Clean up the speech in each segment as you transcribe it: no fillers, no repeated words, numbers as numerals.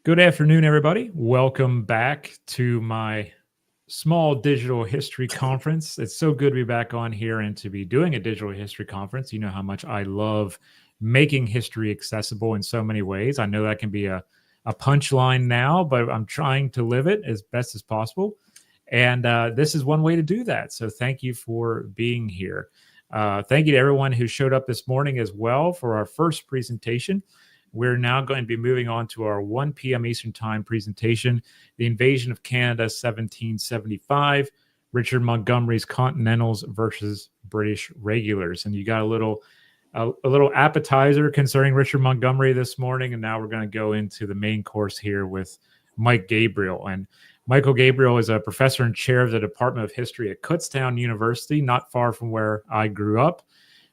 Good afternoon, everybody. Welcome back to my small digital history conference. It's so good to be back on here and to be doing a digital history conference. You know how much I love making history accessible in so many ways. I know that can be a punchline now, but I'm trying to live it as best as possible. And this is one way to do that. So thank you for being here. Thank you to everyone who showed up this morning as well for our first presentation. We're now going to be moving on to our 1 p.m. Eastern Time presentation, The Invasion of Canada, 1775, Richard Montgomery's Continentals versus British Regulars. And you got a little appetizer concerning Richard Montgomery this morning, and now we're going to go into the main course here with Mike Gabriel. And Michael Gabriel is a professor and chair of the Department of History at Kutztown University, not far from where I grew up,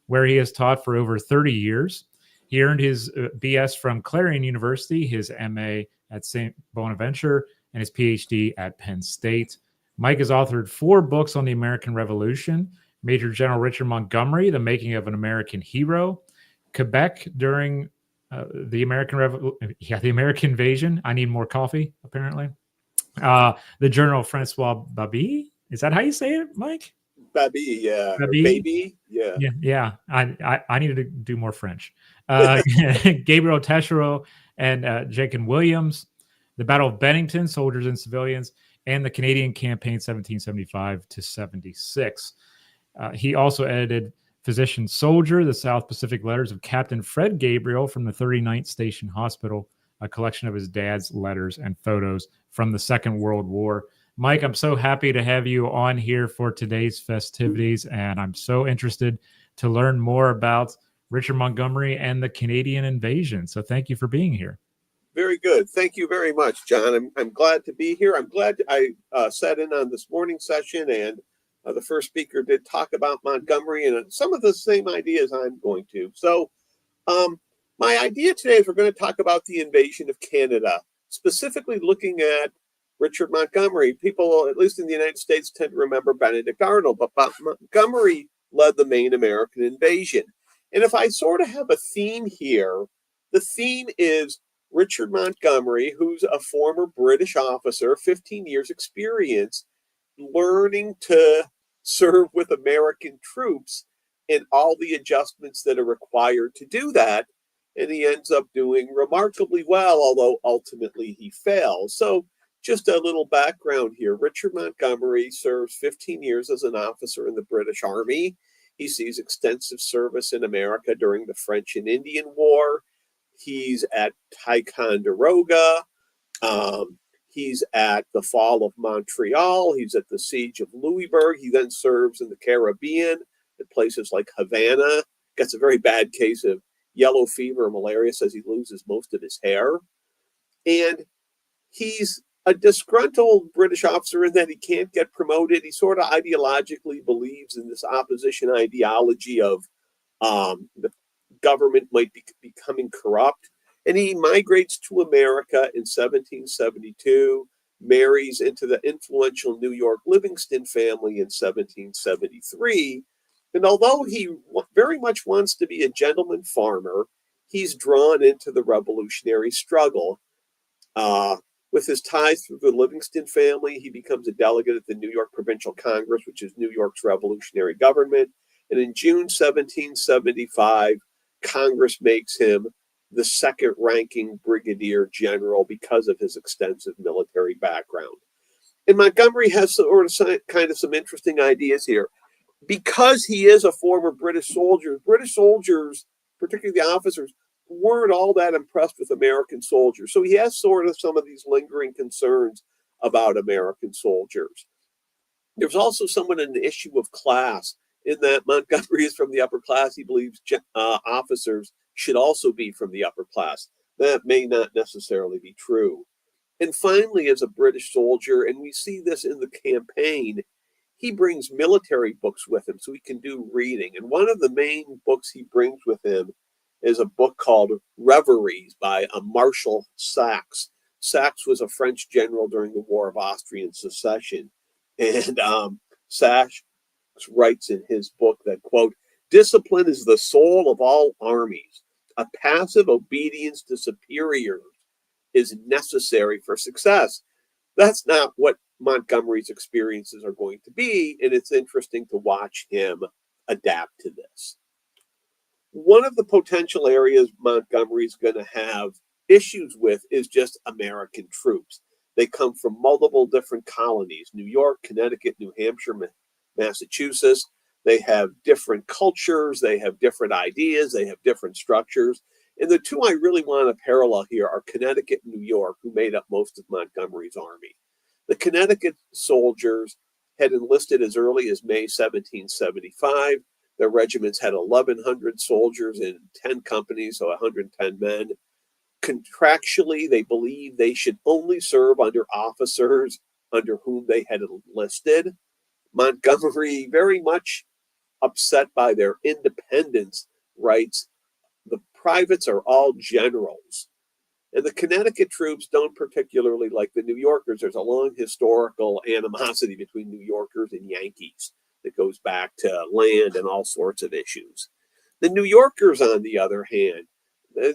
where he has taught for over 30 years. He earned his BS from Clarion University, his MA at St. Bonaventure, and his Ph.D. at Penn State. Mike has authored 4 books on the American Revolution: Major General Richard Montgomery, The Making of an American Hero; Quebec during the American Invasion. I need more coffee, apparently. The Journal of Francois Baby. Is that how you say it, Mike? Baby, yeah. Baby, yeah. Yeah. I needed to do more French. Gabriel Teschereau and Jacob Williams, The Battle of Bennington, Soldiers and Civilians, and the Canadian Campaign 1775 to 76. He also edited Physician Soldier, The South Pacific Letters of Captain Fred Gabriel from the 39th Station Hospital, a collection of his dad's letters and photos from the Second World War. Mike, I'm so happy to have you on here for today's festivities, and I'm so interested to learn more about Richard Montgomery and the Canadian invasion. So thank you for being here. Very good. Thank you very much, John. I'm glad to be here. I'm glad I sat in on this morning session, and the first speaker did talk about Montgomery and some of the same ideas I'm going to. So my idea today is we're going to talk about the invasion of Canada, specifically looking at Richard Montgomery. People, at least in the United States, tend to remember Benedict Arnold, but Montgomery led the main American invasion. And if I sort of have a theme here, the theme is Richard Montgomery, who's a former British officer, 15 years experience, learning to serve with American troops and all the adjustments that are required to do that. And he ends up doing remarkably well, although ultimately he fails. So just a little background here. Richard Montgomery serves 15 years as an officer in the British Army. He sees extensive service in America during the French and Indian War. He's at Ticonderoga. He's at the fall of Montreal. He's at the siege of Louisbourg. He then serves in the Caribbean at places like Havana. Gets a very bad case of yellow fever or malaria, says he loses most of his hair. And he's a disgruntled British officer in that he can't get promoted. He sort of ideologically believes in this opposition ideology of the government might be becoming corrupt. And he migrates to America in 1772, marries into the influential New York Livingston family in 1773. And although he very much wants to be a gentleman farmer, he's drawn into the revolutionary struggle. With his ties through the Livingston family, he becomes a delegate at the New York Provincial Congress, which is New York's revolutionary government. And in June 1775, Congress makes him the second-ranking Brigadier General because of his extensive military background. And Montgomery has some interesting ideas here. Because he is a former British soldier, particularly the officers, weren't all that impressed with American soldiers. So he has sort of some of these lingering concerns about American soldiers. There's also somewhat an issue of class in that Montgomery is from the upper class. He believes officers should also be from the upper class. That may not necessarily be true. And finally, as a British soldier, and we see this in the campaign, he brings military books with him so he can do reading. And one of the main books he brings with him is a book called Reveries by Marshal Saxe. Saxe was a French general during the War of Austrian Succession. And Saxe writes in his book that, quote, "Discipline is the soul of all armies. A passive obedience to superiors is necessary for success. That's not what Montgomery's experiences are going to be, and it's interesting to watch him adapt to this. One of the potential areas Montgomery's going to have issues with is just American troops. They come from multiple different colonies: New York, Connecticut, New Hampshire, Massachusetts. They have different cultures, they have different ideas, they have different structures. And the two I really want to parallel here are Connecticut and New York, who made up most of Montgomery's army. The Connecticut soldiers had enlisted as early as May 1775. Their regiments had 1,100 soldiers in 10 companies, so 110 men. Contractually, they believed they should only serve under officers under whom they had enlisted. Montgomery, very much upset by their independence, writes, "The privates are all generals." And the Connecticut troops don't particularly like the New Yorkers. There's a long historical animosity between New Yorkers and Yankees that goes back to land and all sorts of issues. The New Yorkers, on the other hand,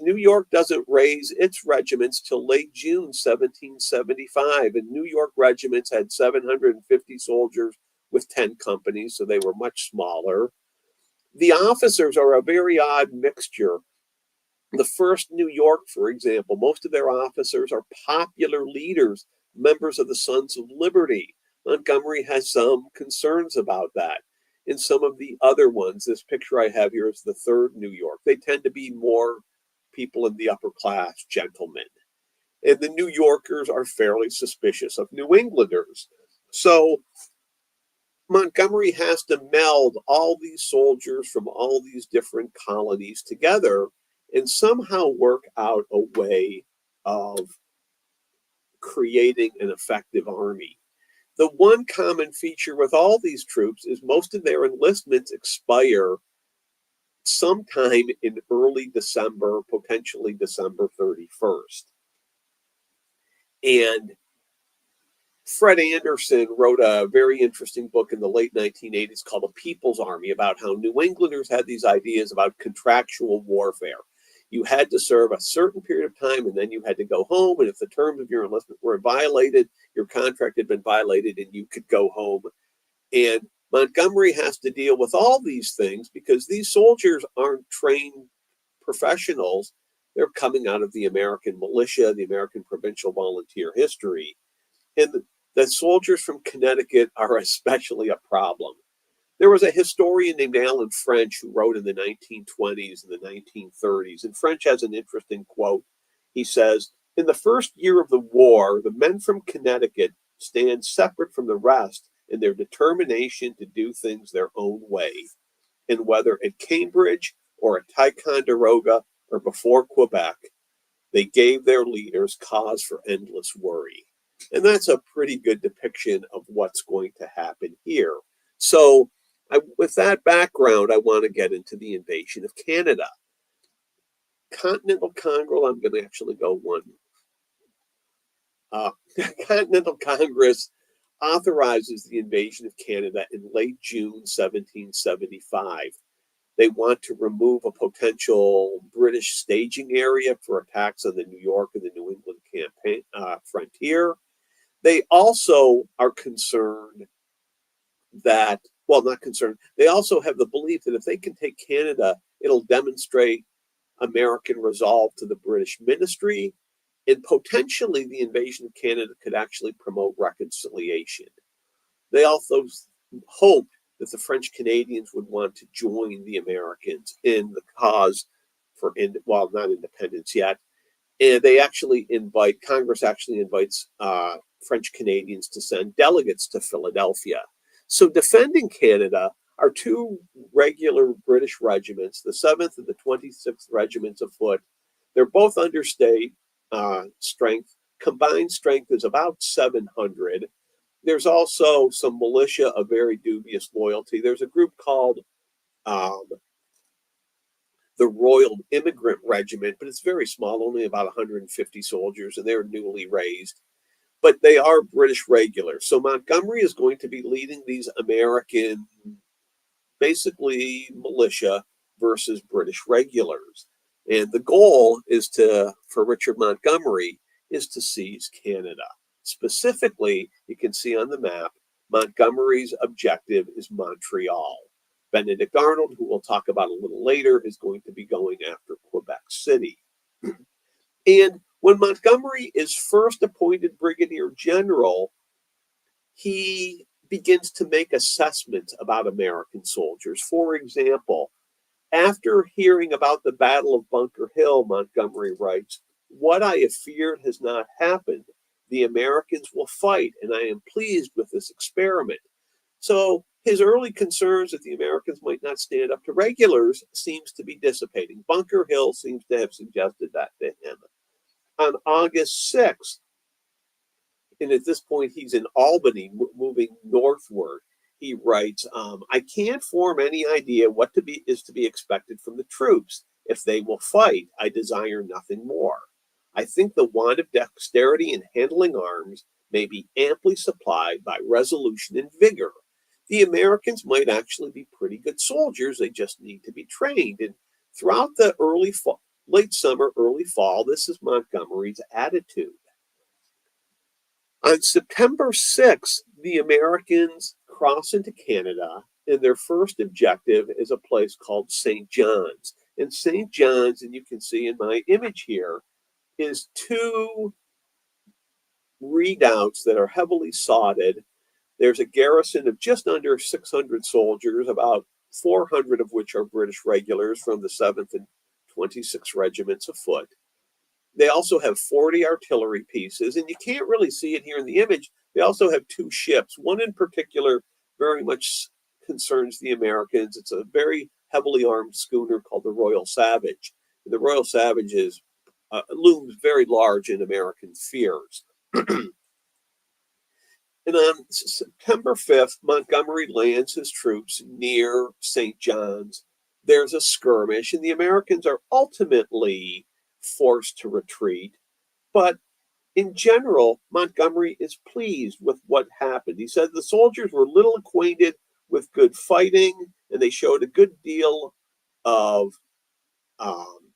New York doesn't raise its regiments till late June 1775, and New York regiments had 750 soldiers with 10 companies, so they were much smaller. The officers are a very odd mixture. The 1st New York, for example, most of their officers are popular leaders, members of the Sons of Liberty. Montgomery has some concerns about that. In some of the other ones, this picture I have here is the 3rd New York. They tend to be more people in the upper class, gentlemen. And the New Yorkers are fairly suspicious of New Englanders. So Montgomery has to meld all these soldiers from all these different colonies together and somehow work out a way of creating an effective army. The one common feature with all these troops is most of their enlistments expire sometime in early December, potentially December 31st. And Fred Anderson wrote a very interesting book in the late 1980s called The People's Army about how New Englanders had these ideas about contractual warfare. You had to serve a certain period of time and then you had to go home. And if the terms of your enlistment were violated, your contract had been violated and you could go home. And Montgomery has to deal with all these things because these soldiers aren't trained professionals. They're coming out of the American militia, the American provincial volunteer history. And the soldiers from Connecticut are especially a problem. There was a historian named Alan French who wrote in the 1920s and the 1930s, and French has an interesting quote. He says, "In the first year of the war, the men from Connecticut stand separate from the rest in their determination to do things their own way. And whether at Cambridge or at Ticonderoga or before Quebec, they gave their leaders cause for endless worry." And that's a pretty good depiction of what's going to happen here. So with that background, I want to get into the invasion of Canada. Continental Congress, I'm going to actually go one. Continental Congress authorizes the invasion of Canada in late June 1775. They want to remove a potential British staging area for attacks on the New York and the New England campaign frontier. They also are concerned that, well, not concerned, they also have the belief that if they can take Canada, it'll demonstrate American resolve to the British ministry, and potentially the invasion of Canada could actually promote reconciliation. They also hoped that the French Canadians would want to join the Americans in the cause for, well, not independence yet. And they actually Congress actually invites French Canadians to send delegates to Philadelphia. So defending Canada are two regular British regiments, the 7th and the 26th Regiments of Foot. They're both understate strength. Combined strength is about 700. There's also some militia of very dubious loyalty. There's a group called the Royal Immigrant Regiment, but it's very small, only about 150 soldiers, and they're newly raised. But they are British regulars. So Montgomery is going to be leading these American, basically militia versus British regulars. And the goal is for Richard Montgomery is to seize Canada. Specifically, you can see on the map, Montgomery's objective is Montreal. Benedict Arnold, who we'll talk about a little later, is going to be going after Quebec City. And when Montgomery is first appointed Brigadier General, he begins to make assessments about American soldiers. For example, after hearing about the Battle of Bunker Hill, Montgomery writes, "What I have feared has not happened. The Americans will fight, and I am pleased with this experiment." So his early concerns that the Americans might not stand up to regulars seems to be dissipating. Bunker Hill seems to have suggested that to him. On August 6th, and at this point he's in Albany, moving northward, he writes, "I can't form any idea what is to be expected from the troops. If they will fight, I desire nothing more. I think the want of dexterity in handling arms may be amply supplied by resolution and vigor. The Americans might actually be pretty good soldiers. They just need to be trained." And throughout the late summer, early fall, this is Montgomery's attitude. On September 6th, the Americans cross into Canada, and their first objective is a place called St. John's. And St. John's, and you can see in my image here, is two redoubts that are heavily sodded. There's a garrison of just under 600 soldiers, about 400 of which are British regulars from the 7th and 26th Regiments of Foot. They also have 40 artillery pieces, and you can't really see it here in the image. They also have two ships. One in particular very much concerns the Americans. It's a very heavily armed schooner called the Royal Savage. The Royal Savage looms very large in American fears. And on September 5th, Montgomery lands his troops near St. John's. There's a skirmish, and the Americans are ultimately forced to retreat. But in general, Montgomery is pleased with what happened. He said the soldiers were little acquainted with good fighting, and they showed a good deal of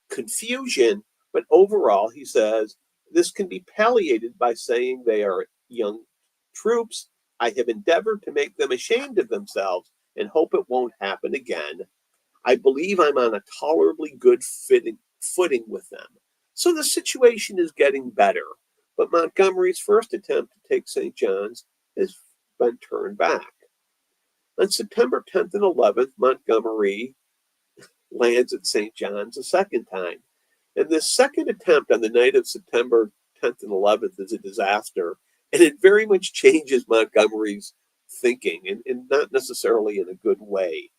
confusion. But overall, he says, this can be palliated by saying they are young troops. I have endeavored to make them ashamed of themselves and hope it won't happen again. I believe I'm on a tolerably good footing with them. So the situation is getting better. But Montgomery's first attempt to take St. John's has been turned back. On September 10th and 11th, Montgomery lands at St. John's a second time. And this second attempt on the night of September 10th and 11th is a disaster. And it very much changes Montgomery's thinking, and not necessarily in a good way.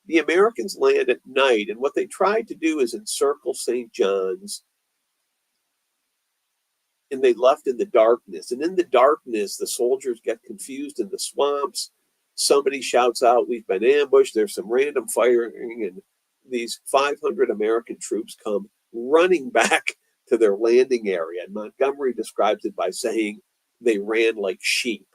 The Americans land at night, and what they tried to do is encircle St. John's, and they left in the darkness. And in the darkness, the soldiers get confused in the swamps. Somebody shouts out, "We've been ambushed." There's some random firing, and these 500 American troops come running back to their landing area. And Montgomery describes it by saying they ran like sheep.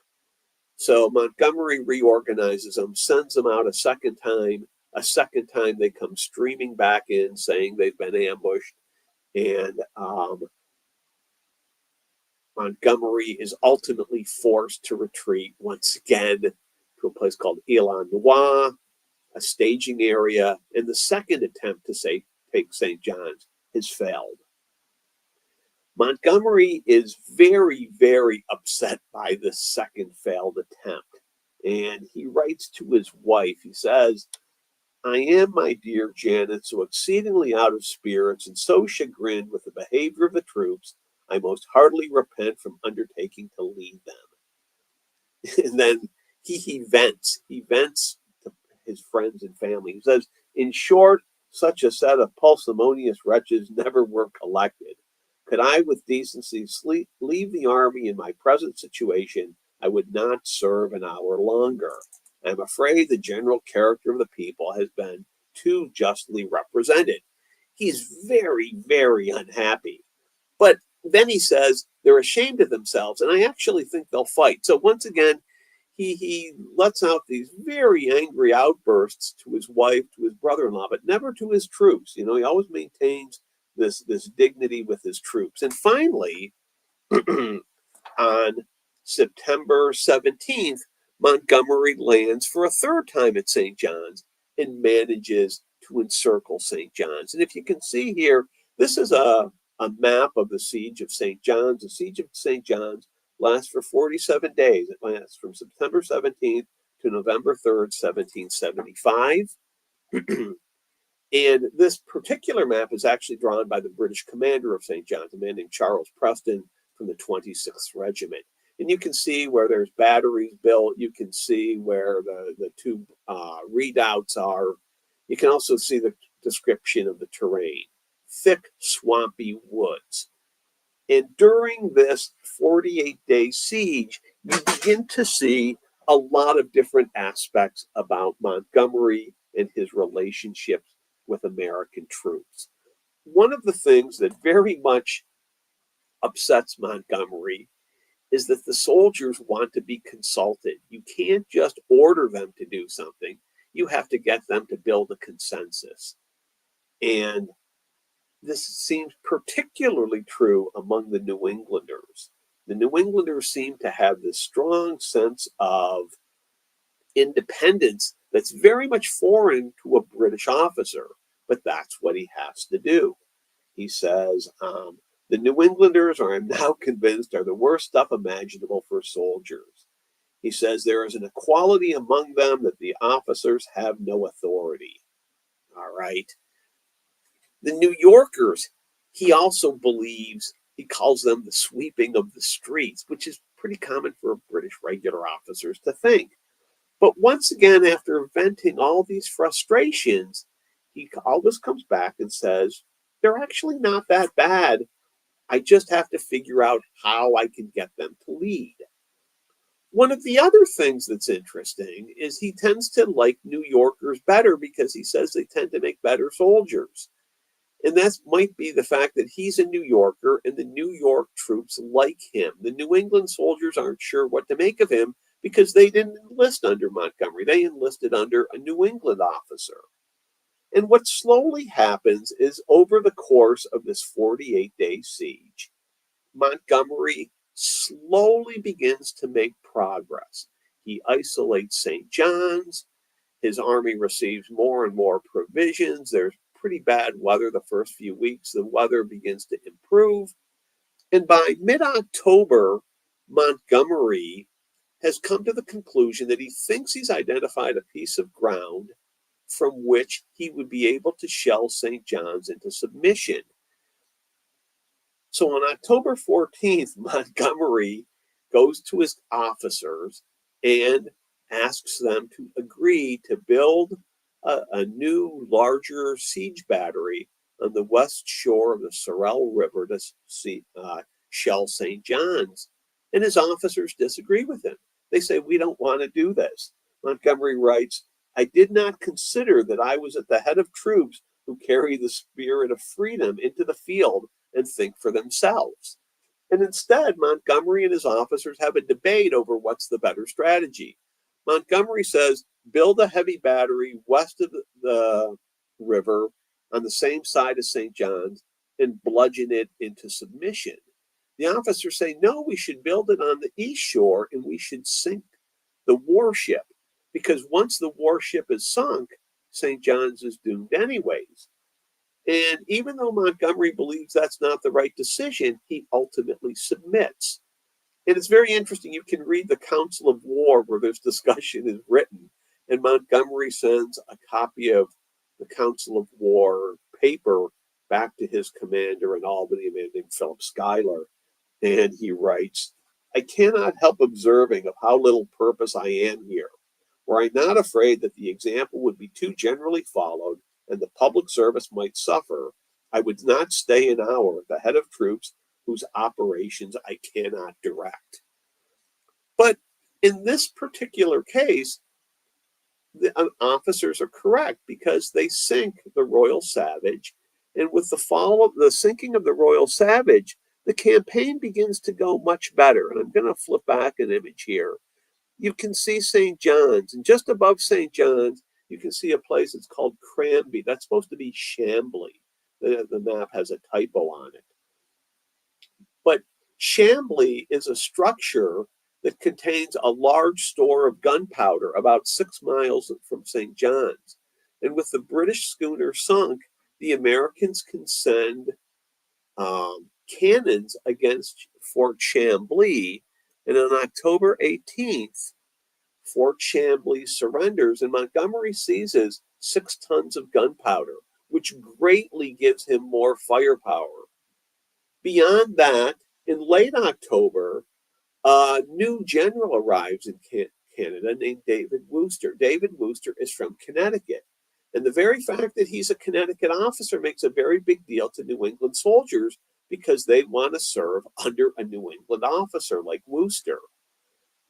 So Montgomery reorganizes them, sends them out a second time. A second time, they come streaming back in, saying they've been ambushed. And Montgomery is ultimately forced to retreat once again to a place called Île-en-Noix, a staging area. And the second attempt to take St. John's has failed. Montgomery is very, very upset by this second failed attempt. And he writes to his wife, he says, "I am, my dear Janet, so exceedingly out of spirits and so chagrined with the behavior of the troops, I most heartily repent from undertaking to lead them." And then he vents to his friends and family. He says, "In short, such a set of parsimonious wretches never were collected. Could I with decency leave the army in my present situation, I would not serve an hour longer. I am afraid the general character of the people has been too justly represented." He's very, very unhappy. But then he says they're ashamed of themselves, and I actually think they'll fight. So once again, he lets out these very angry outbursts to his wife, to his brother-in-law, but never to his troops. He always maintains this dignity with his troops. And finally, On September 17th, Montgomery lands for a third time at St. John's and manages to encircle St. John's. And if you can see here, this is a map of the siege of St. John's. The siege of St. John's lasts for 47 days. It lasts from September 17th to November 3rd, 1775. And this particular map is actually drawn by the British commander of St. John's, a man named Charles Preston from the 26th Regiment. And you can see where there's batteries built. You can see where the two redoubts are. You can also see the description of the terrain. Thick, swampy woods. And during this 48-day siege, you begin to see a lot of different aspects about Montgomery and his relationships with American troops. One of the things that very much upsets Montgomery is that the soldiers want to be consulted. You can't just order them to do something. You have to get them to build a consensus. And this seems particularly true among the New Englanders. The New Englanders seem to have this strong sense of independence that's very much foreign to a British officer, but that's what he has to do. He says, the New Englanders, or I'm now convinced, are the worst stuff imaginable for soldiers. He says there is an equality among them that the officers have no authority. All right. The New Yorkers, he also believes, he calls them the sweeping of the streets, which is pretty common for British regular officers to think. But once again, after venting all these frustrations, he always comes back and says, they're actually not that bad. I just have to figure out how I can get them to lead. One of the other things that's interesting is he tends to like New Yorkers better because he says they tend to make better soldiers. And that might be the fact that he's a New Yorker and the New York troops like him. The New England soldiers aren't sure what to make of him because they didn't enlist under Montgomery. They enlisted under a New England officer. And what slowly happens is over the course of this 48-day siege, Montgomery slowly begins to make progress. He isolates St. John's. His army receives more and more provisions. There's pretty bad weather the first few weeks. The weather begins to improve. And by mid-October, Montgomery has come to the conclusion that he thinks he's identified a piece of ground from which he would be able to shell St. John's into submission. So on October 14th, Montgomery goes to his officers and asks them to agree to build a new, larger siege battery on the west shore of the Sorrel River to shell St. John's. And his officers disagree with him. They say, we don't want to do this. Montgomery writes, I did not consider that I was at the head of troops who carry the spirit of freedom into the field and think for themselves. And instead, Montgomery and his officers have a debate over what's the better strategy. Montgomery says, build a heavy battery west of the river on the same side as St. John's and bludgeon it into submission. The officers say, no, we should build it on the east shore and we should sink the warship, because once the warship is sunk, St. John's is doomed anyways. And even though Montgomery believes that's not the right decision, he ultimately submits. And it's very interesting. You can read the Council of War where this discussion is written, and Montgomery sends a copy of the Council of War paper back to his commander in Albany, a man named Philip Schuyler. And he writes, I cannot help observing of how little purpose I am here. Were I not afraid that the example would be too generally followed and the public service might suffer, I would not stay an hour at the head of troops whose operations I cannot direct. But in this particular case, the officers are correct because they sink the Royal Savage. And with the sinking of the Royal Savage, the campaign begins to go much better. And I'm going to flip back an image here. You can see St. John's, and just above St. John's, you can see a place that's called Cranby. That's supposed to be Chambly. The map has a typo on it. But Chambly is a structure that contains a large store of gunpowder about 6 miles from St. John's. And with the British schooner sunk, the Americans can send cannons against Fort Chambly. And on October 18th, Fort Chambly surrenders, and Montgomery seizes 6 tons of gunpowder, which greatly gives him more firepower. Beyond that, in late October, a new general arrives in Canada named David Wooster. David Wooster is from Connecticut. And the very fact that he's a Connecticut officer makes a very big deal to New England soldiers because they want to serve under a New England officer like Wooster.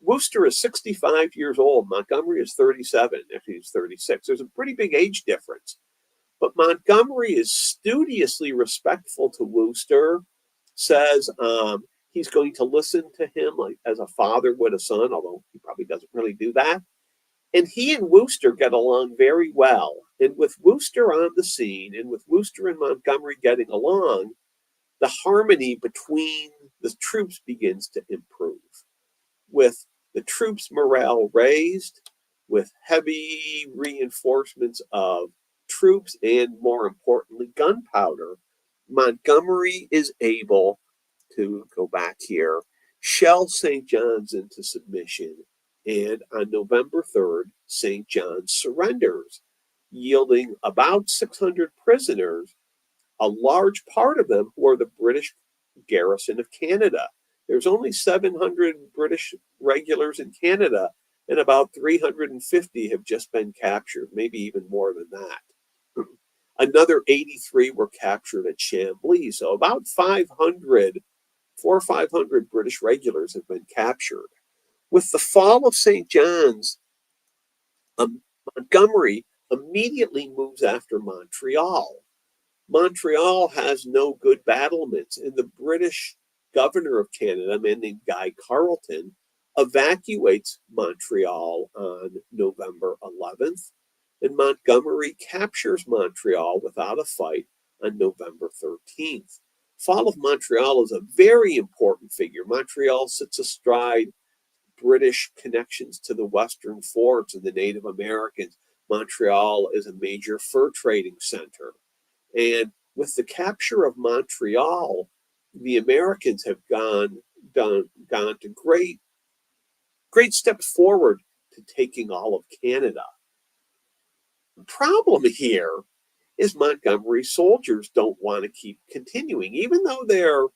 Wooster is 65 years old. Montgomery is 37. Actually, he's 36. There's a pretty big age difference. But Montgomery is studiously respectful to Wooster, says he's going to listen to him like as a father would a son, although he probably doesn't really do that. And he and Wooster get along very well. And with Wooster on the scene, and with Wooster and Montgomery getting along, the harmony between the troops begins to improve. With the troops' morale raised, with heavy reinforcements of troops and, more importantly, gunpowder, Montgomery is able to go back here, shell St. John's into submission, and on November 3rd, St. John's surrenders, yielding about 600 prisoners, a large part of them who are the British garrison of Canada. There's only 700 British regulars in Canada, and about 350 have just been captured, maybe even more than that. Another 83 were captured at Chambly, so about 400 or 500 British regulars have been captured. With the fall of St. John's, Montgomery immediately moves after Montreal. Montreal has no good battlements, and the British governor of Canada, a man named Guy Carleton, evacuates Montreal on November 11th, and Montgomery captures Montreal without a fight on November 13th. Fall of Montreal is a very important figure. Montreal sits astride British connections to the Western forts and the Native Americans. Montreal is a major fur trading center. And with the capture of Montreal, the Americans have gone to great steps forward to taking all of Canada. The problem here is Montgomery soldiers don't want to keep continuing, even though their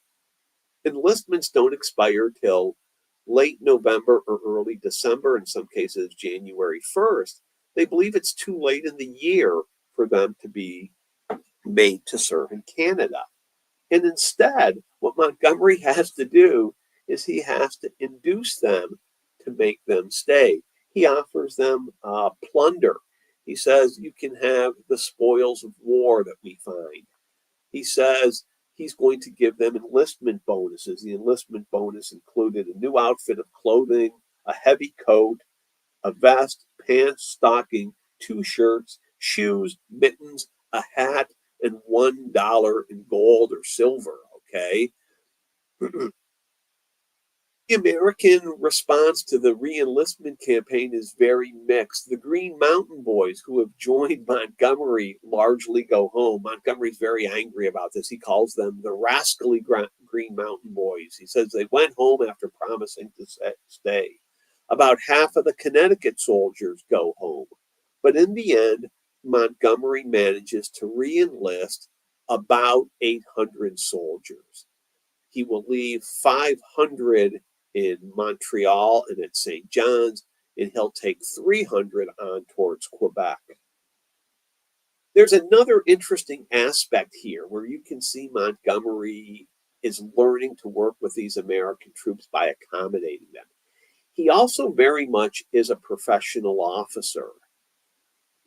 enlistments don't expire till late November or early December, in some cases January 1st. They believe it's too late in the year for them to be made to serve in Canada. And instead, what Montgomery has to do is he has to induce them to make them stay. He offers them plunder. He says, you can have the spoils of war that we find. He says he's going to give them enlistment bonuses. The enlistment bonus included a new outfit of clothing, a heavy coat, a vest, pants, stocking, 2 shirts, shoes, mittens, a hat, and $1 in gold or silver, okay? The American response to the re-enlistment campaign is very mixed. The Green Mountain Boys who have joined Montgomery largely go home. Montgomery's very angry about this. He calls them the rascally Green Mountain Boys. He says they went home after promising to stay. About half of the Connecticut soldiers go home. But in the end, Montgomery manages to re-enlist about 800 soldiers. He will leave 500 in Montreal and at St. John's, and he'll take 300 on towards Quebec. There's another interesting aspect here where you can see Montgomery is learning to work with these American troops by accommodating them. He also very much is a professional officer.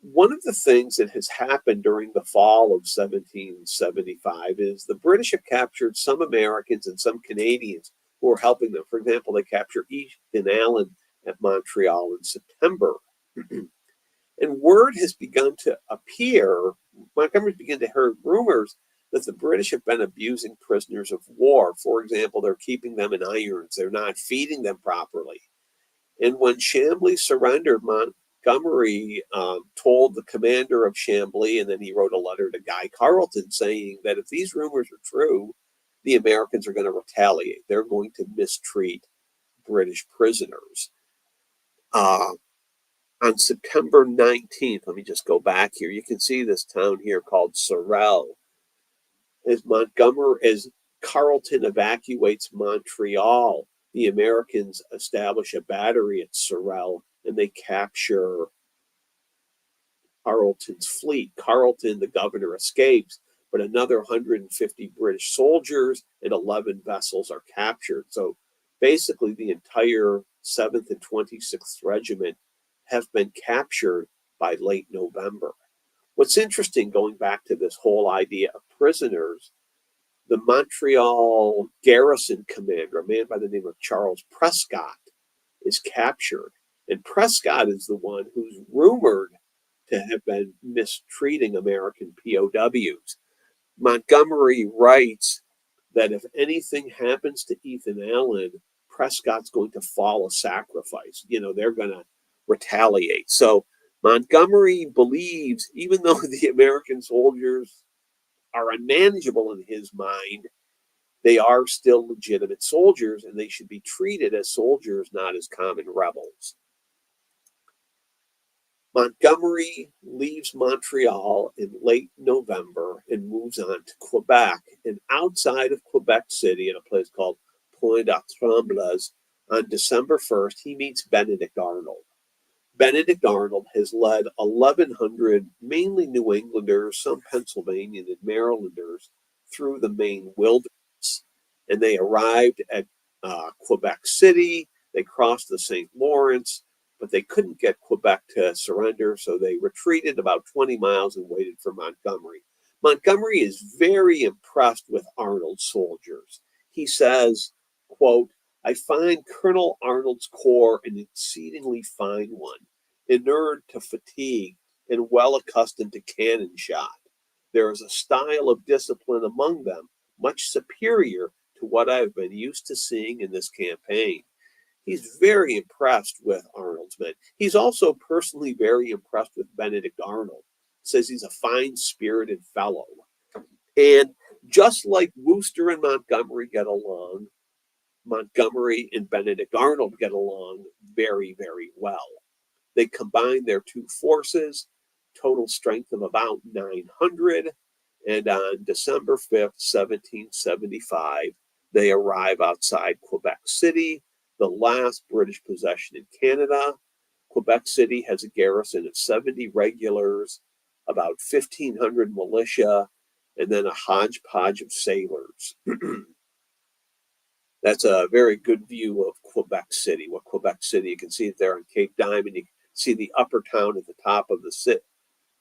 One of the things that has happened during the fall of 1775 is the British have captured some Americans and some Canadians who are helping them. For example, they capture Ethan Allen at Montreal in September. And word has begun to appear, Montgomery's begun to hear rumors that the British have been abusing prisoners of war. For example, they're keeping them in irons. They're not feeding them properly. And when Chambly surrendered, Montgomery told the commander of Chambly, and then he wrote a letter to Guy Carleton saying that if these rumors are true, the Americans are going to retaliate. They're going to mistreat British prisoners. On September 19th, let me just go back here. You can see this town here called Sorel. As Carleton evacuates Montreal, the Americans establish a battery at Sorel and they capture Carleton's fleet. Carleton, the governor, escapes, but another 150 British soldiers and 11 vessels are captured. So basically, the entire 7th and 26th Regiment have been captured by late November. What's interesting, going back to this whole idea of prisoners, the Montreal garrison commander, a man by the name of Charles Prescott, is captured. And Prescott is the one who's rumored to have been mistreating American POWs. Montgomery writes that if anything happens to Ethan Allen, Prescott's going to fall a sacrifice. They're going to retaliate. So Montgomery believes, even though the American soldiers are unmanageable in his mind, they are still legitimate soldiers and they should be treated as soldiers, not as common rebels. Montgomery leaves Montreal in late November and moves on to Quebec. And outside of Quebec City, in a place called Pointe-aux-Trembles, on December 1st, he meets Benedict Arnold. Benedict Arnold has led 1,100, mainly New Englanders, some Pennsylvanian and Marylanders, through the Maine wilderness. And they arrived at Quebec City. They crossed the St. Lawrence, but they couldn't get Quebec to surrender, so they retreated about 20 miles and waited for Montgomery. Montgomery is very impressed with Arnold's soldiers. He says, quote, "I find Colonel Arnold's corps an exceedingly fine one, inured to fatigue and well accustomed to cannon shot. There is a style of discipline among them much superior to what I have been used to seeing in this campaign." He's very impressed with Arnold's men. He's also personally very impressed with Benedict Arnold. Says he's a fine-spirited fellow. And just like Wooster and Montgomery get along, Montgomery and Benedict Arnold get along very, very well. They combine their two forces, total strength of about 900, and on December 5th, 1775, they arrive outside Quebec City, the last British possession in Canada. Quebec City has a garrison of 70 regulars, about 1,500 militia, and then a hodgepodge of sailors. That's a very good view of Quebec City. What Quebec City, you can see it there on Cape Diamond. You can see the upper town at the top of the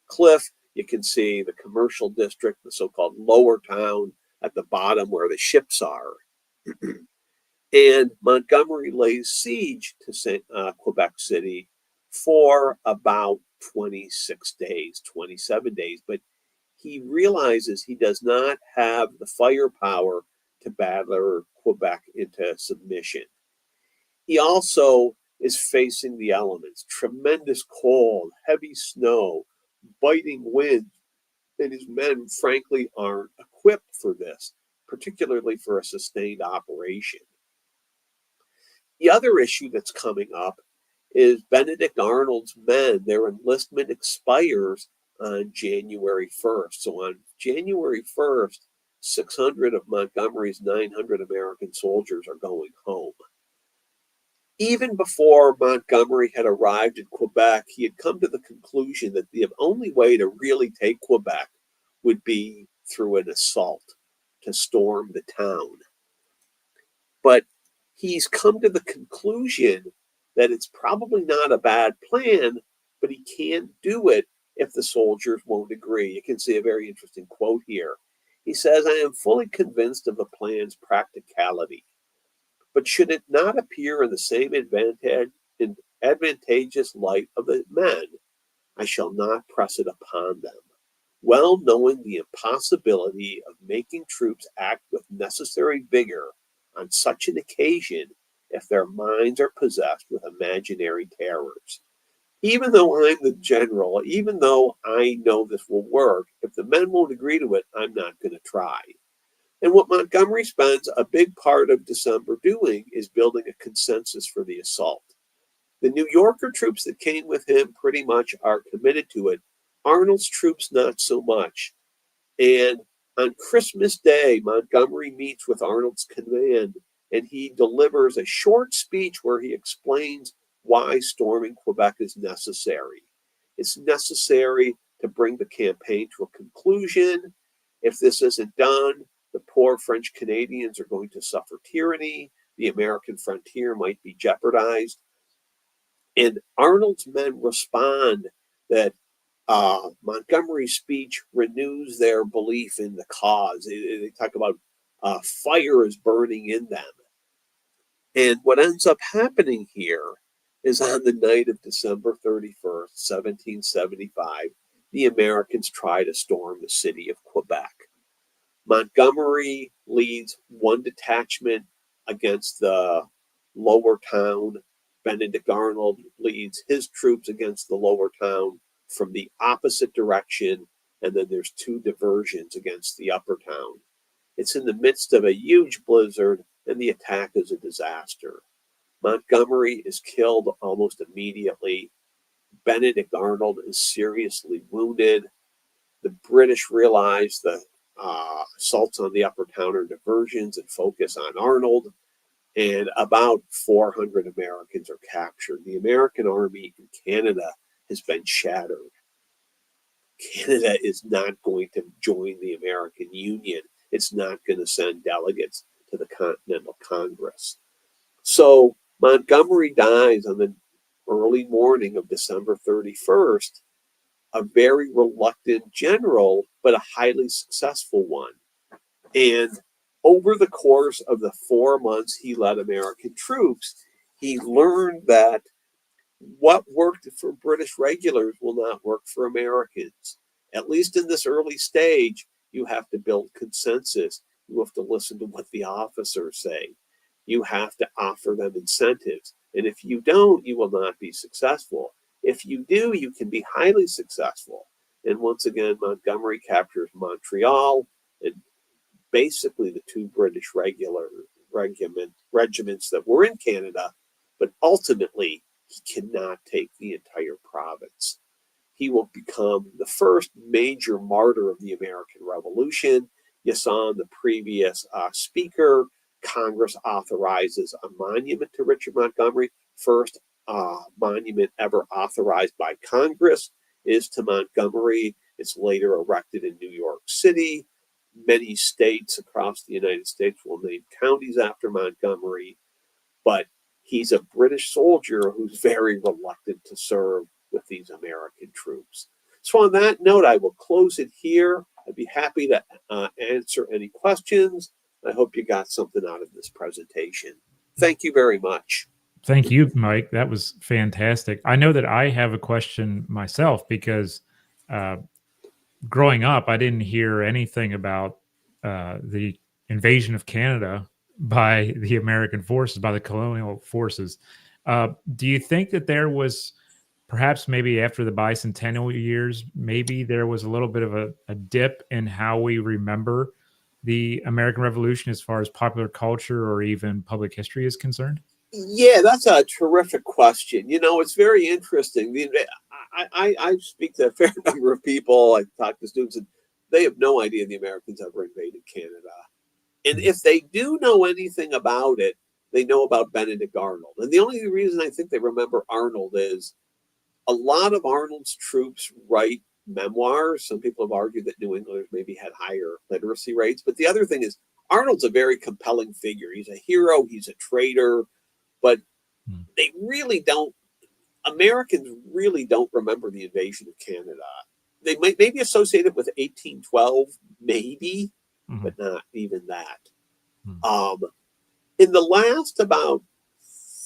cliff. You can see the commercial district, the so-called lower town at the bottom where the ships are. And Montgomery lays siege to Quebec City for about 26 days, 27 days. But he realizes he does not have the firepower to batter Quebec into submission. He also is facing the elements, tremendous cold, heavy snow, biting wind, and his men, frankly, aren't equipped for this, particularly for a sustained operation. The other issue that's coming up is Benedict Arnold's men. Their enlistment expires on January 1st. So on January 1st, 600 of Montgomery's 900 American soldiers are going home. Even before Montgomery had arrived at Quebec, he had come to the conclusion that the only way to really take Quebec would be through an assault, to storm the town. But he's come to the conclusion that it's probably not a bad plan, but he can't do it if the soldiers won't agree. You can see a very interesting quote here. He says, "I am fully convinced of the plan's practicality, but should it not appear in the same advantageous light of the men, I shall not press it upon them. well knowing the impossibility of making troops act with necessary vigor on such an occasion if their minds are possessed with imaginary terrors. Even though I'm the general, even though I know this will work, if the men won't agree to it, I'm not going to try. And what Montgomery spends a big part of December doing is building a consensus for the assault. The New Yorker troops that came with him pretty much are committed to it. Arnold's troops, not so much. And on Christmas Day, Montgomery meets with Arnold's command, and he delivers a short speech where he explains why storming Quebec is necessary. It's necessary to bring the campaign to a conclusion. If this isn't done, the poor French Canadians are going to suffer tyranny. The American frontier might be jeopardized. And Arnold's men respond that Montgomery's speech renews their belief in the cause. They talk about fire is burning in them. And what ends up happening here is on the night of December 31st, 1775, the Americans try to storm the city of Quebec. Montgomery leads one detachment against the lower town. Benedict Arnold leads his troops against the lower town from the opposite direction, and then there's two diversions against the upper town. It's in the midst of a huge blizzard, and the attack is a disaster. Montgomery is killed almost immediately. Benedict Arnold is seriously wounded. The British realize the assaults on the upper town are diversions and focus on Arnold, and about 400 Americans are captured. The American army in Canada has been shattered. Canada is not going to join the American Union. It's not going to send delegates to the Continental Congress. So Montgomery dies on the early morning of December 31st, a very reluctant general, but a highly successful one. And over the course of the 4 months he led American troops, he learned that what worked for British regulars will not work for Americans. At least in this early stage, you have to build consensus. You have to listen to what the officers say. You have to offer them incentives. And if you don't, you will not be successful. If you do, you can be highly successful. And once again, Montgomery captures Montreal, and basically the two British regular regiments that were in Canada, but ultimately he cannot take the entire province. He will become the first major martyr of the American Revolution. You saw in the previous speaker, Congress authorizes a monument to Richard Montgomery. First monument ever authorized by Congress is to Montgomery. It's later erected in New York City. Many states across the United States will name counties after Montgomery, but he's a British soldier who's very reluctant to serve with these American troops. So on that note, I will close it here. I'd be happy to answer any questions. I hope you got something out of this presentation. Thank you very much. Thank you, Mike. That was fantastic. I know that I have a question myself because growing up, I didn't hear anything about the invasion of Canada by the American forces, by the colonial forces. Do you think that there was perhaps maybe after the bicentennial years, maybe there was a little bit of a dip in how we remember the American Revolution as far as popular culture or even public history is concerned? Yeah, that's a terrific question. You know, it's very interesting. I speak to a fair number of people. I talk to students, and they have no idea the Americans ever invaded Canada. And if they do know anything about it, they know about Benedict Arnold. And the only reason I think they remember Arnold is a lot of Arnold's troops write memoirs. Some people have argued that New Englanders maybe had higher literacy rates. But the other thing is, Arnold's a very compelling figure. He's a hero, he's a traitor, but they really don't, Americans really don't remember the invasion of Canada. They might maybe associate it with 1812, maybe, but not even that. In the last about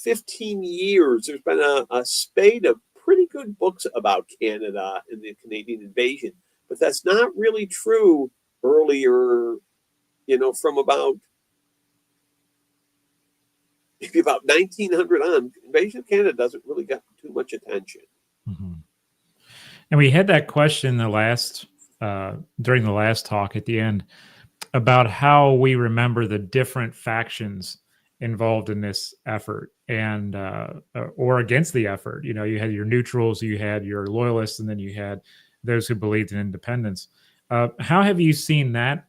15 years, there's been a spate of pretty good books about Canada and the Canadian invasion. But that's not really true earlier, from maybe about 1900 on. Invasion of Canada doesn't really get too much attention. Mm-hmm. And we had that question during the last talk at the end about how we remember the different factions involved in this effort and or against the effort. You had your neutrals, you had your loyalists, and then you had those who believed in independence. How have you seen that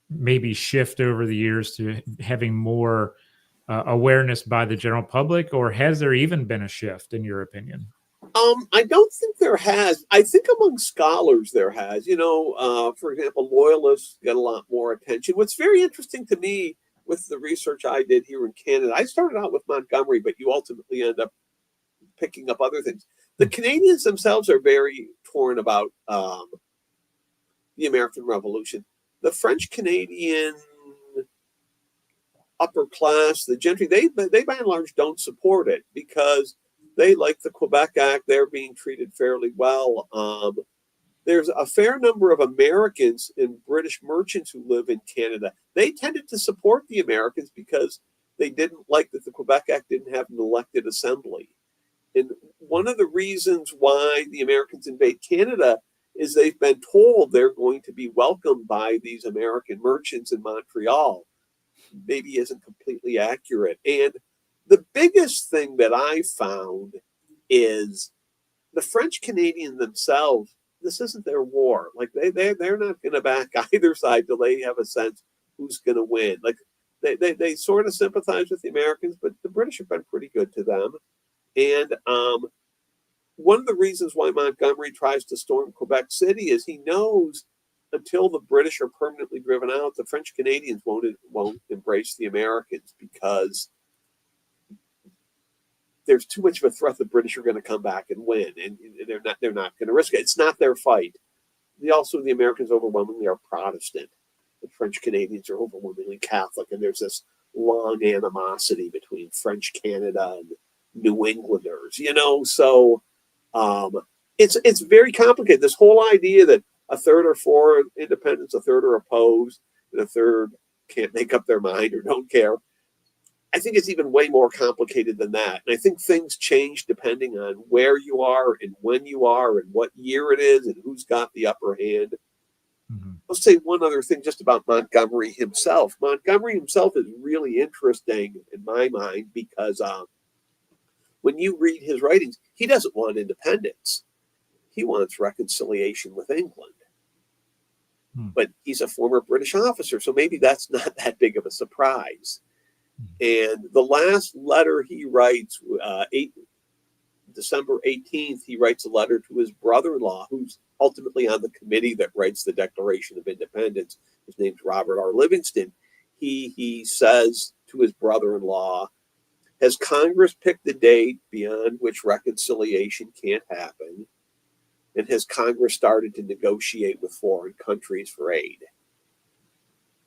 maybe shift over the years to having more awareness by the general public, or has there even been a shift in your opinion? I don't think there has. I think among scholars there has. For example, loyalists get a lot more attention. What's very interesting to me with the research I did here in Canada, I started out with Montgomery, but you ultimately end up picking up other things. The Canadians themselves are very torn about the American Revolution. The French Canadian upper class, the gentry, they by and large don't support it because they like the Quebec Act. They're being treated fairly well. There's a fair number of Americans and British merchants who live in Canada. They tended to support the Americans because they didn't like that the Quebec Act didn't have an elected assembly. And one of the reasons why the Americans invade Canada is they've been told they're going to be welcomed by these American merchants in Montreal. Maybe isn't completely accurate. And the biggest thing that I found is the French Canadians themselves, this isn't their war. Like they're not going to back either side till they have a sense who's going to win. Like they sort of sympathize with the Americans, but the British have been pretty good to them. And one of the reasons why Montgomery tries to storm Quebec City is he knows until the British are permanently driven out, the French Canadians won't embrace the Americans because there's too much of a threat the British are going to come back and win, and they're not going to risk it. It's not their fight. The Americans overwhelmingly are Protestant. The French Canadians are overwhelmingly Catholic, and there's this long animosity between French Canada and New Englanders. So it's very complicated. This whole idea that a third are for independence, a third are opposed, and a third can't make up their mind or don't care. I think it's even way more complicated than that. And I think things change depending on where you are and when you are and what year it is and who's got the upper hand. Mm-hmm. I'll say one other thing just about Montgomery himself. Montgomery himself is really interesting in my mind because when you read his writings, he doesn't want independence. He wants reconciliation with England. But he's a former British officer, so maybe that's not that big of a surprise. And the last letter he writes, December 18th, he writes a letter to his brother-in-law, who's ultimately on the committee that writes the Declaration of Independence. His name's Robert R. Livingston. He says to his brother-in-law, has Congress picked a date beyond which reconciliation can't happen? And has Congress started to negotiate with foreign countries for aid?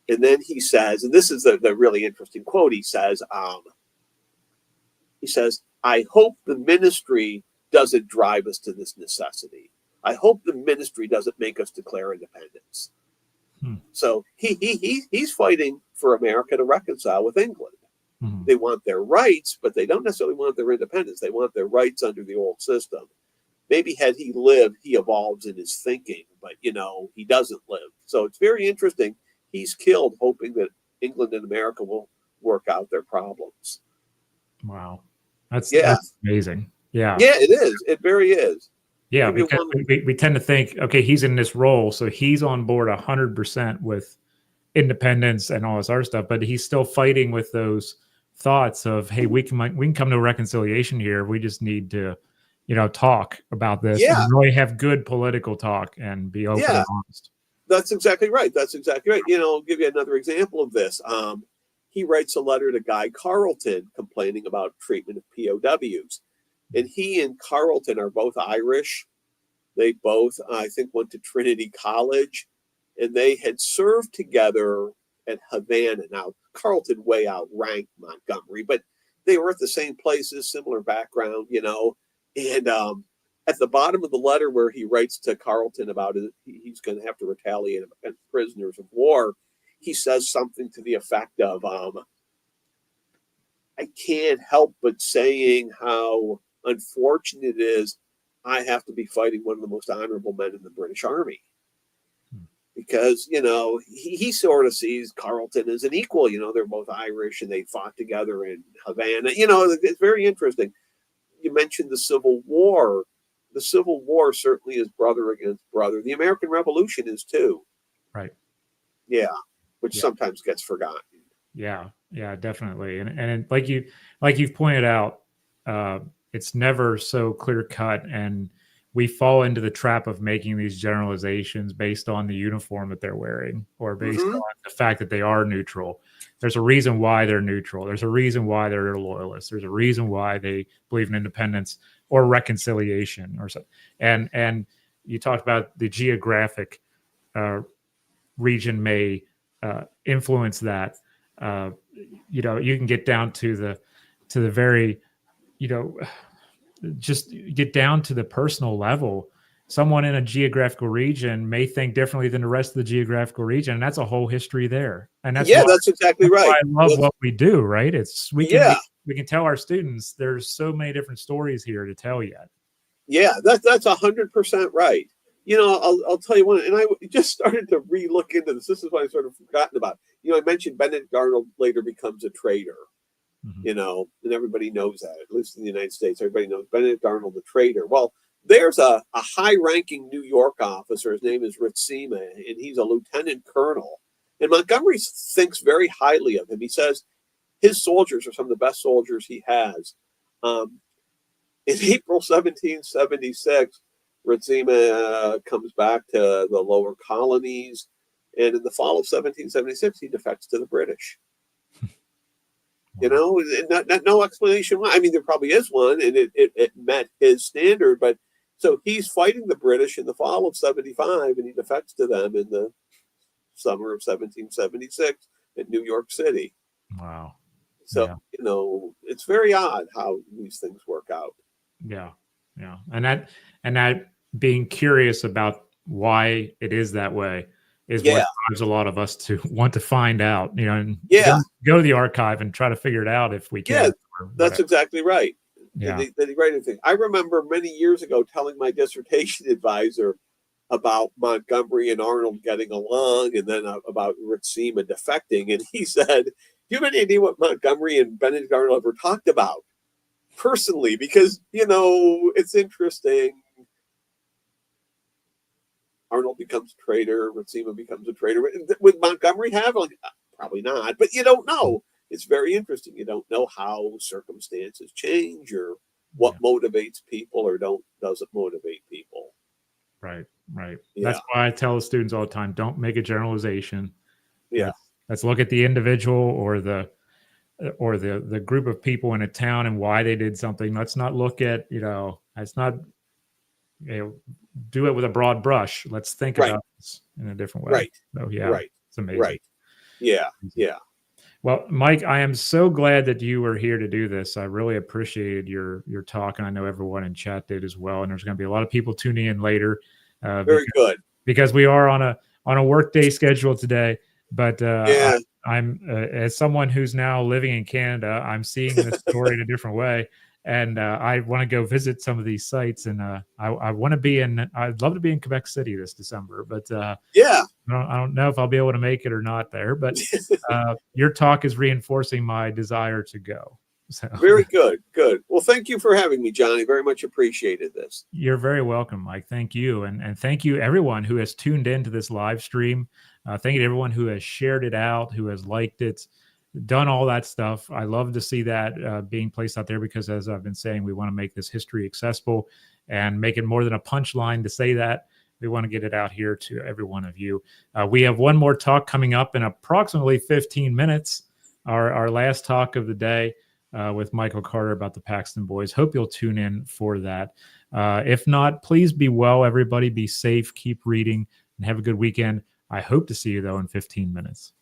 And then he says, and this is the really interesting quote, he says, I hope the ministry doesn't drive us to this necessity. I hope the ministry doesn't make us declare independence. So he's fighting for America to reconcile with England. They want their rights, but they don't necessarily want their independence. They want their rights under the old system. Maybe had he lived, he evolves in his thinking, but, he doesn't live. So it's very interesting. He's killed hoping that England and America will work out their problems. Wow. That's amazing. Yeah. Yeah, it is. It very is. Yeah, because we tend to think, okay, he's in this role, so he's on board 100% with independence and all this other stuff, but he's still fighting with those thoughts of, hey, we can come to a reconciliation here. We just need to, talk about this and really have good political talk and be open and honest. That's exactly right. I'll give you another example of this. He writes a letter to Guy Carleton complaining about treatment of POWs. And he and Carleton are both Irish. They both, I think, went to Trinity College. And they had served together at Havana. Now, Carleton way outranked Montgomery, but they were at the same places, similar background, And at the bottom of the letter where he writes to Carleton about it, he's going to have to retaliate against prisoners of war. He says something to the effect of, I can't help but saying how unfortunate it is I have to be fighting one of the most honorable men in the British Army. Because, he sort of sees Carleton as an equal. They're both Irish and they fought together in Havana. It's very interesting. You mentioned the Civil War. The Civil War certainly is brother against brother. The American Revolution is too. Right. Yeah. Which sometimes gets forgotten. Yeah. Yeah, definitely. And like you've pointed out, it's never so clear cut, and we fall into the trap of making these generalizations based on the uniform that they're wearing or based on the fact that they are neutral. There's a reason why they're neutral. There's a reason why they're loyalists. There's a reason why they believe in independence or reconciliation or so. And you talked about the geographic region may influence that. You can get down to the very, just get down to the personal level. Someone in a geographical region may think differently than the rest of the geographical region, and that's a whole history there. And that's that's exactly right. I love what we do, right? We can tell our students there's so many different stories here to tell yet. Yeah, that's 100% right. I'll tell you one, and I just started to re-look into this. This is what I sort of forgotten about. I mentioned Benedict Arnold later becomes a traitor. And everybody knows that, at least in the United States, everybody knows Benedict Arnold, the traitor. Well, there's a high-ranking New York officer. His name is Ritzema, and he's a lieutenant colonel. And Montgomery thinks very highly of him. He says his soldiers are some of the best soldiers he has. In April 1776, Ritzema comes back to the lower colonies, and in the fall of 1776, he defects to the British. No explanation why. I mean, there probably is one, and it met his standard. But so he's fighting the British in the fall of 75, and he defects to them in the summer of 1776 in New York City. Wow. So, it's very odd how these things work out. Yeah. Yeah. And that being curious about why it is that way is what drives a lot of us to want to find out, and go to the archive and try to figure it out if we can. Yeah, that's exactly right. Yeah. Did he write anything? I remember many years ago telling my dissertation advisor about Montgomery and Arnold getting along, and then about Ritzema defecting. And he said, do you have any idea what Montgomery and Benedict Arnold ever talked about personally? Because, it's interesting. Arnold becomes a traitor. Ritzema becomes a traitor. Would Montgomery have? Probably not. But you don't know. It's very interesting. You don't know how circumstances change or what motivates people or doesn't motivate people. Right. Yeah. That's why I tell the students all the time, don't make a generalization. Yeah. Let's look at the individual or the group of people in a town and why they did something. Let's not look at, let's not do it with a broad brush. Let's think about this in a different way. Right. So it's amazing. Right. Yeah. Well, Mike, I am so glad that you were here to do this. I really appreciated your talk, and I know everyone in chat did as well. And there's going to be a lot of people tuning in later. Very good. Because we are on a workday schedule today. But I'm as someone who's now living in Canada, I'm seeing this story in a different way. And I want to go visit some of these sites, and I want to be I'd love to be in Quebec City this December, but I don't know if I'll be able to make it or not there. But your talk is reinforcing my desire to go. So. Very good. Well, thank you for having me, Johnny. Very much appreciated this. You're very welcome, Mike. Thank you, and thank you everyone who has tuned into this live stream. Thank you to everyone who has shared it out, who has liked it, done all that stuff. I love to see that being placed out there because, as I've been saying, we want to make this history accessible and make it more than a punchline to say that. We want to get it out here to every one of you. We have one more talk coming up in approximately 15 minutes, our last talk of the day with Michael Carter about the Paxton Boys. Hope you'll tune in for that. If not, please be well, everybody. Be safe, keep reading, and have a good weekend. I hope to see you, though, in 15 minutes.